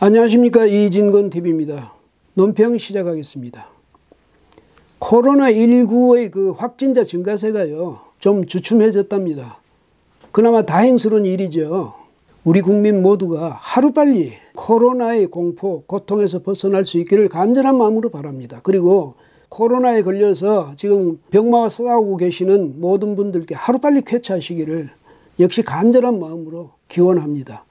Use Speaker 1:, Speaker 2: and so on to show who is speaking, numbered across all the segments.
Speaker 1: 안녕하십니까, 이진건TV입니다. 논평 시작하겠습니다. 코로나19의 그 확진자 증가세가요 좀 주춤해졌답니다. 그나마 다행스러운 일이죠. 우리 국민 모두가 하루빨리 코로나의 공포, 고통에서 벗어날 수 있기를 간절한 마음으로 바랍니다. 그리고 코로나에 걸려서 지금 병마와 싸우고 계시는 모든 분들께 하루빨리 쾌차하시기를 역시 간절한 마음으로 기원합니다.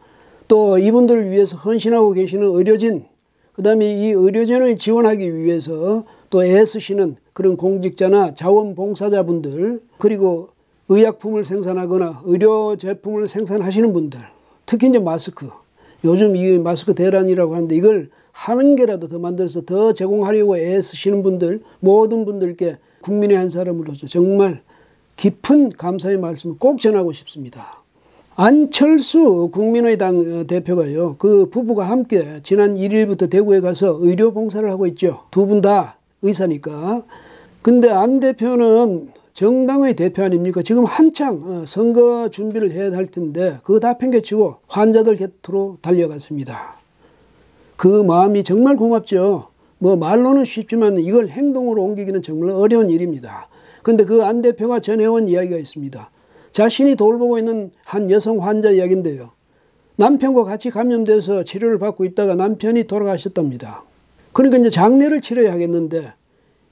Speaker 1: 또 이분들을 위해서 헌신하고 계시는 의료진, 그 다음에 이 의료진을 지원하기 위해서 또 애쓰시는 그런 공직자나 자원봉사자분들, 그리고 의약품을 생산하거나 의료 제품을 생산하시는 분들, 특히 이제 마스크, 요즘 이 마스크 대란이라고 하는데 이걸 한 개라도 더 만들어서 더 제공하려고 애쓰시는 분들, 모든 분들께 국민의 한 사람으로서 정말 깊은 감사의 말씀을 꼭 전하고 싶습니다. 안철수 국민의당 대표가요, 그 부부가 함께 지난 1일부터 대구에 가서 의료 봉사를 하고 있죠. 두 분 다 의사니까. 근데 안 대표는 정당의 대표 아닙니까? 지금 한창 선거 준비를 해야 할 텐데 그거 다 팽개치고 환자들 곁으로 달려갔습니다. 그 마음이 정말 고맙죠. 뭐 말로는 쉽지만 이걸 행동으로 옮기기는 정말 어려운 일입니다. 근데 그 안 대표가 전해온 이야기가 있습니다. 자신이 돌보고 있는 한 여성 환자 이야기인데요. 남편과 같이 감염돼서 치료를 받고 있다가 남편이 돌아가셨답니다. 그러니까 이제 장례를 치러야 하겠는데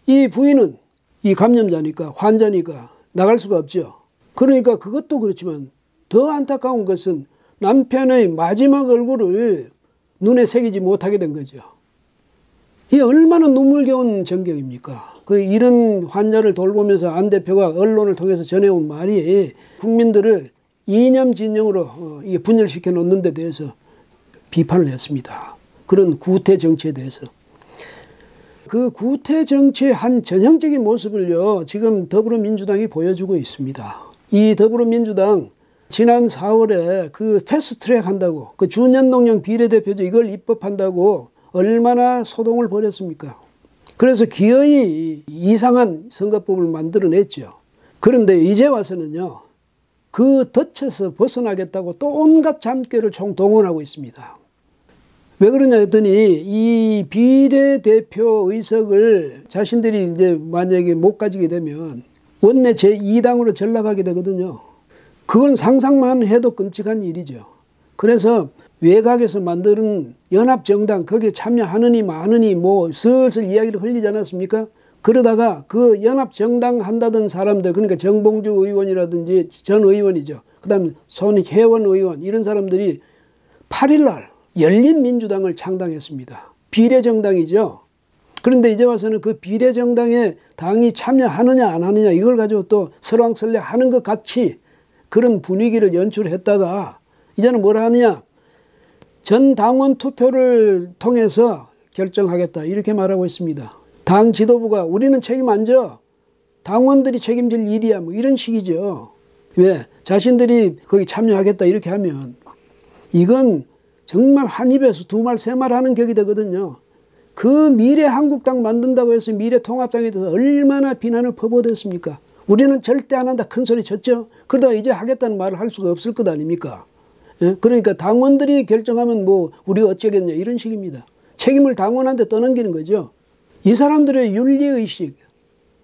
Speaker 1: 이 부인은 이 감염자니까, 환자니까 나갈 수가 없죠. 그러니까 그것도 그렇지만 더 안타까운 것은 남편의 마지막 얼굴을 눈에 새기지 못하게 된 거죠. 이게 얼마나 눈물겨운 전경입니까? 이런 환자를 돌보면서 안 대표가 언론을 통해서 전해온 말이 국민들을 이념 진영으로 분열시켜 놓는 데 대해서 비판을 했습니다. 그런 구태 정치에 대해서. 그 구태 정치의 한 전형적인 모습을요 지금 더불어민주당이 보여주고 있습니다. 이 더불어민주당 지난 4월에 그 패스트트랙 한다고, 그 준연동형 비례대표도 이걸 입법한다고 얼마나 소동을 벌였습니까? 그래서 기어이 이상한 선거법을 만들어냈죠. 그런데 이제 와서는요, 그 덫에서 벗어나겠다고 또 온갖 잔꾀를 총동원하고 있습니다. 왜 그러냐 했더니 이 비례대표 의석을 자신들이 이제 만약에 못 가지게 되면 원내 제2당으로 전락하게 되거든요. 그건 상상만 해도 끔찍한 일이죠. 그래서 외곽에서 만드는 연합정당, 거기에 참여하느니 마느니 뭐 슬슬 이야기를 흘리지 않았습니까? 그러다가 그 연합정당 한다던 사람들, 그러니까 정봉주 의원이라든지 전 의원이죠. 그 다음에 손혜원 의원, 이런 사람들이 8일날 열린민주당을 창당했습니다. 비례정당이죠. 그런데 이제 와서는 그 비례정당에 당이 참여하느냐 안 하느냐 이걸 가지고 또 설왕설래하는 것 같이 그런 분위기를 연출했다가 이제는 뭐라 하느냐, 전 당원 투표를 통해서 결정하겠다 이렇게 말하고 있습니다. 당 지도부가 우리는 책임 안 져, 당원들이 책임질 일이야, 뭐 이런 식이죠. 왜? 자신들이 거기 참여하겠다 이렇게 하면 이건 정말 한 입에서 두 말 세 말 하는 격이 되거든요. 그 미래한국당 만든다고 해서 미래통합당에 대해서 얼마나 비난을 퍼부어댔습니까? 우리는 절대 안 한다 큰 소리 쳤죠. 그러다가 이제 하겠다는 말을 할 수가 없을 것 아닙니까? 예? 그러니까 당원들이 결정하면 뭐 우리가 어쩌겠냐 이런 식입니다. 책임을 당원한테 떠넘기는 거죠. 이 사람들의 윤리의식,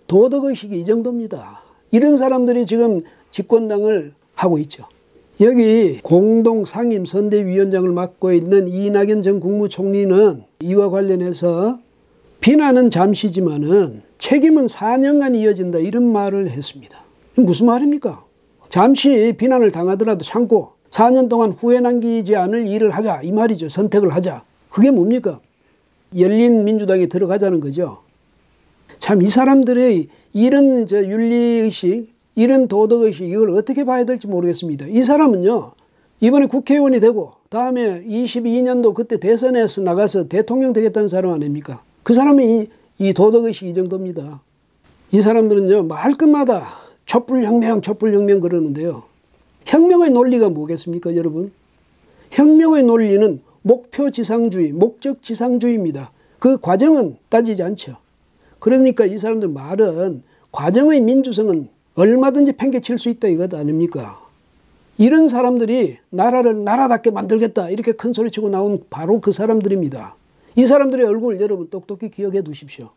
Speaker 1: 도덕의식이 이 정도입니다. 이런 사람들이 지금 집권당을 하고 있죠. 여기 공동상임선대위원장을 맡고 있는 이낙연 전 국무총리는 이와 관련해서 비난은 잠시지만은 책임은 4년간 이어진다 이런 말을 했습니다. 무슨 말입니까? 잠시 비난을 당하더라도 참고 4년 동안 후회 남기지 않을 일을 하자 이 말이죠. 선택을 하자. 그게 뭡니까? 열린민주당에 들어가자는 거죠. 참 이 사람들의 이런 윤리의식, 이런 도덕의식, 이걸 어떻게 봐야 될지 모르겠습니다. 이 사람은요, 이번에 국회의원이 되고 다음에 22년도 그때 대선에서 나가서 대통령 되겠다는 사람 아닙니까? 그 사람이 이 도덕의식이 이 정도입니다. 이 사람들은요, 말끝마다 촛불혁명, 촛불혁명 그러는데요. 혁명의 논리가 뭐겠습니까, 여러분? 혁명의 논리는 목표지상주의, 목적지상주의입니다. 그 과정은 따지지 않죠. 그러니까 이 사람들 말은 과정의 민주성은 얼마든지 팽개칠 수 있다 이것 아닙니까? 이런 사람들이 나라를 나라답게 만들겠다 이렇게 큰 소리치고 나온 바로 그 사람들입니다. 이 사람들의 얼굴 여러분 똑똑히 기억해 두십시오.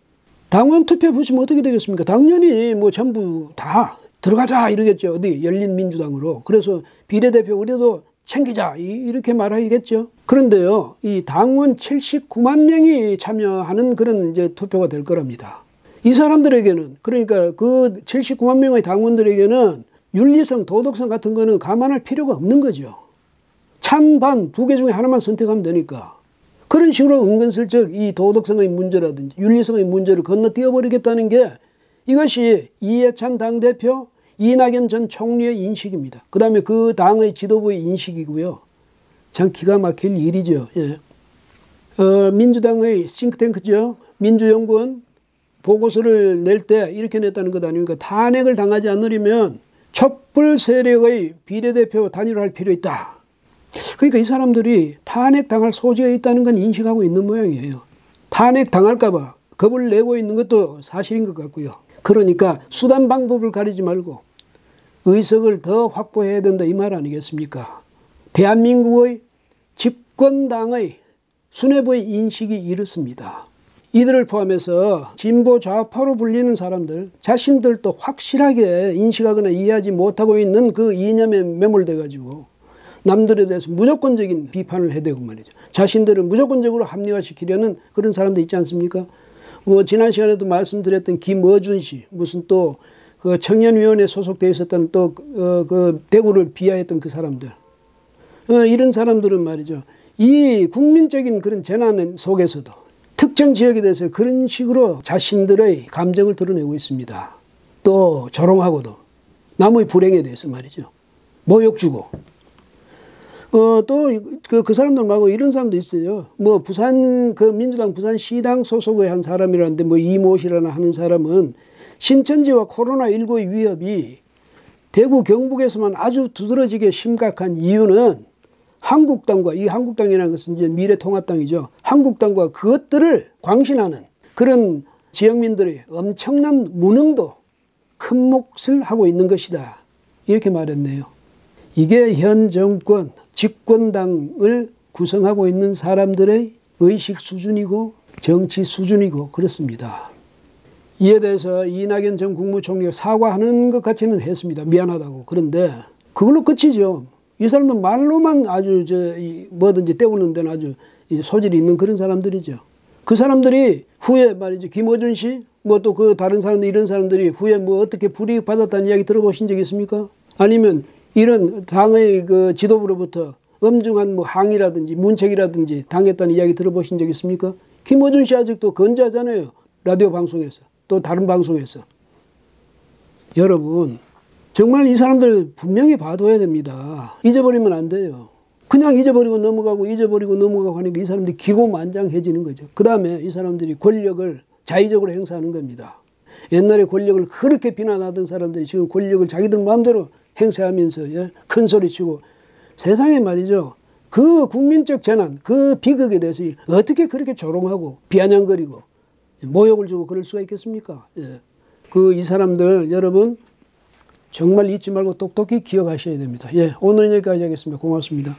Speaker 1: 당원 투표 보시면 어떻게 되겠습니까? 당연히 뭐 전부 다 들어가자 이러겠죠. 어디 열린민주당으로. 그래서 비례대표 우리도 챙기자 이렇게 말하겠죠. 그런데요, 이 당원 79만 명이 참여하는 그런 이제 투표가 될 거랍니다. 이 사람들에게는, 그러니까 그 79만 명의 당원들에게는 윤리성, 도덕성 같은 거는 감안할 필요가 없는 거죠. 찬반 두 개 중에 하나만 선택하면 되니까. 그런 식으로 은근슬쩍 이 도덕성의 문제라든지 윤리성의 문제를 건너뛰어버리겠다는 게 이것이 이해찬 당대표, 이낙연 전 총리의 인식입니다. 그 다음에 그 당의 지도부의 인식이고요. 참 기가 막힐 일이죠. 예. 민주당의 싱크탱크죠. 민주연구원 보고서를 낼 때 이렇게 냈다는 것 아닙니까? 탄핵을 당하지 않으려면 촛불 세력의 비례대표 단일화할 필요 있다. 그러니까 이 사람들이 탄핵 당할 소지가 있다는 건 인식하고 있는 모양이에요. 탄핵 당할까 봐 겁을 내고 있는 것도 사실인 것 같고요. 그러니까 수단 방법을 가리지 말고 의석을 더 확보해야 된다 이 말 아니겠습니까? 대한민국의 집권당의 수뇌부의 인식이 이렇습니다. 이들을 포함해서 진보 좌파로 불리는 사람들 자신들도 확실하게 인식하거나 이해하지 못하고 있는 그 이념에 매몰돼 가지고 남들에 대해서 무조건적인 비판을 해대고 말이죠. 자신들을 무조건적으로 합리화시키려는 그런 사람들 있지 않습니까? 뭐 지난 시간에도 말씀드렸던 김어준 씨, 무슨 또 그 청년위원회 소속되어 있었던 또 그 대구를 비하했던 그 사람들, 이런 사람들은 말이죠. 이 국민적인 그런 재난 속에서도 특정 지역에 대해서 그런 식으로 자신들의 감정을 드러내고 있습니다. 또 조롱하고도 남의 불행에 대해서 말이죠. 모욕 주고. 또 그 사람들 말고 이런 사람도 있어요. 뭐 부산 그 민주당 부산시당 소속의 한 사람이라는데 뭐 이모 씨라나 하는 사람은 신천지와 코로나19의 위협이 대구 경북에서만 아주 두드러지게 심각한 이유는 한국당과, 이 한국당이라는 것은 이제 미래통합당이죠. 한국당과 그것들을 광신하는 그런 지역민들의 엄청난 무능도 큰 몫을 하고 있는 것이다. 이렇게 말했네요. 이게 현 정권, 집권당을 구성하고 있는 사람들의 의식 수준이고 정치 수준이고 그렇습니다. 이에 대해서 이낙연 전 국무총리가 사과하는 것 같이는 했습니다. 미안하다고. 그런데 그걸로 끝이죠. 이 사람들 말로만 아주 뭐든지 때우는 데는 아주 소질이 있는 그런 사람들이죠. 그 사람들이 후에 말이죠. 김어준 씨, 뭐 또 그 다른 사람들, 이런 사람들이 후에 뭐 어떻게 불이익 받았다는 이야기 들어보신 적 있습니까? 아니면 이런 당의 그 지도부로부터 엄중한 뭐 항의라든지 문책이라든지 당했다는 이야기 들어보신 적 있습니까? 김어준 씨 아직도 건재하잖아요. 라디오 방송에서. 또 다른 방송에서. 여러분, 정말 이 사람들 분명히 봐둬야 됩니다. 잊어버리면 안 돼요. 그냥 잊어버리고 넘어가고 하니까 이 사람들이 기고만장해지는 거죠. 그 다음에 이 사람들이 권력을 자의적으로 행사하는 겁니다. 옛날에 권력을 그렇게 비난하던 사람들이 지금 권력을 자기들 마음대로 행사하면서 큰 소리치고 세상에 말이죠. 그 국민적 재난, 그 비극에 대해서 어떻게 그렇게 조롱하고 비아냥거리고 모욕을 주고 그럴 수가 있겠습니까? 이 사람들 여러분 정말 잊지 말고 똑똑히 기억하셔야 됩니다. 오늘은 여기까지 하겠습니다. 고맙습니다.